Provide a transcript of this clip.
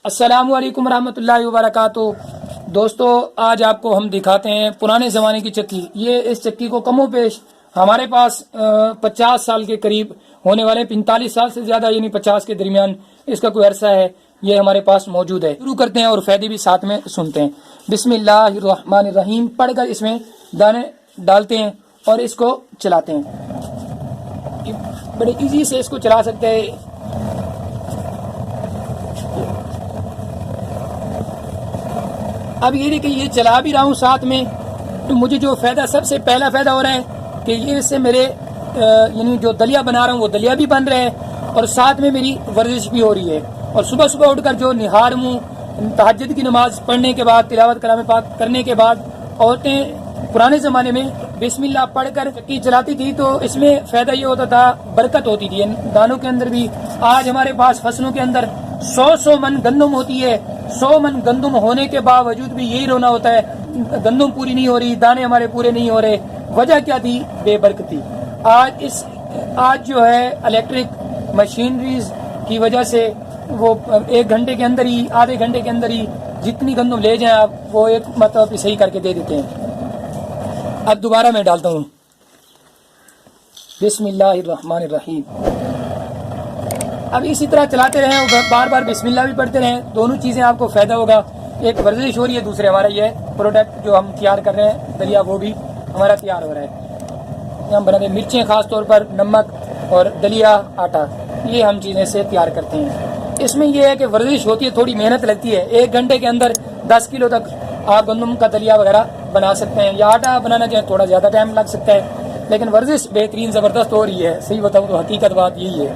السلام علیکم ورحمۃ اللہ وبرکاتہ۔ دوستو، آج آپ کو ہم دکھاتے ہیں پرانے زمانے کی چکی۔ یہ اس چکی کو کم و بیش ہمارے پاس 50 سال کے قریب ہونے والے، 45 سال سے زیادہ یعنی 50 کے درمیان اس کا کوئی عرصہ ہے، یہ ہمارے پاس موجود ہے۔ شروع کرتے ہیں اور فائدے بھی ساتھ میں سنتے ہیں۔ بسم اللہ الرحمن الرحیم پڑھ کر اس میں دانے ڈالتے ہیں اور اس کو چلاتے ہیں۔ بڑے ایزی سے اس کو چلا سکتے ہیں۔ اب یہ دیکھیں، یہ چلا بھی رہا ہوں ساتھ میں، تو مجھے جو فائدہ سب سے پہلا فائدہ ہو رہا ہے کہ یہ اس سے میرے یعنی جو دلیا بنا رہا ہوں وہ دلیا بھی بن رہے ہیں، اور ساتھ میں میری ورزش بھی ہو رہی ہے۔ اور صبح صبح اٹھ کر جو نہار منہ تہجد کی نماز پڑھنے کے بعد، تلاوت کلام پاک کرنے کے بعد، عورتیں پرانے زمانے میں بسم اللہ پڑھ کر چکی چلاتی تھی، تو اس میں فائدہ یہ ہوتا تھا، برکت ہوتی تھی دانوں کے اندر بھی۔ آج ہمارے پاس فصلوں کے اندر 100 من گندم ہوتی ہے، 100 من گندم ہونے کے باوجود بھی یہی رونا ہوتا ہے، گندم پوری نہیں ہو رہی، دانے ہمارے پورے نہیں ہو رہے۔ وجہ کیا تھی؟ بے برکتی۔ آج جو ہے الیکٹرک مشینریز کی وجہ سے وہ 1 گھنٹے کے اندر ہی، آدھے گھنٹے کے اندر ہی جتنی گندم لے جائیں آپ، وہ ایک مطلب صحیح کر کے دے دیتے ہیں۔ اب دوبارہ میں ڈالتا ہوں، بسم اللہ الرحمن الرحیم۔ اب اسی طرح چلاتے رہیں اور بار بار بسم اللہ بھی پڑھتے رہیں، دونوں چیزیں آپ کو فائدہ ہوگا۔ ایک ورزش ہو رہی ہے، دوسرے ہمارا یہ پروڈکٹ جو ہم تیار کر رہے ہیں دلیا، وہ بھی ہمارا تیار ہو رہا ہے۔ ہم بناتے ہیں مرچیں، خاص طور پر نمک اور دلیا آٹا، یہ ہم چیزیں سے تیار کرتے ہیں۔ اس میں یہ ہے کہ ورزش ہوتی ہے، تھوڑی محنت لگتی ہے۔ 1 گھنٹے کے اندر 10 کلو تک آپ گندم کا دلیا وغیرہ بنا سکتے ہیں، یا آٹا بنانا چاہیں تھوڑا زیادہ ٹائم لگ سکتا ہے، لیکن ورزش بہترین زبردست ہو رہی ہے۔ صحیح بتاؤں تو حقیقت بات یہی ہے۔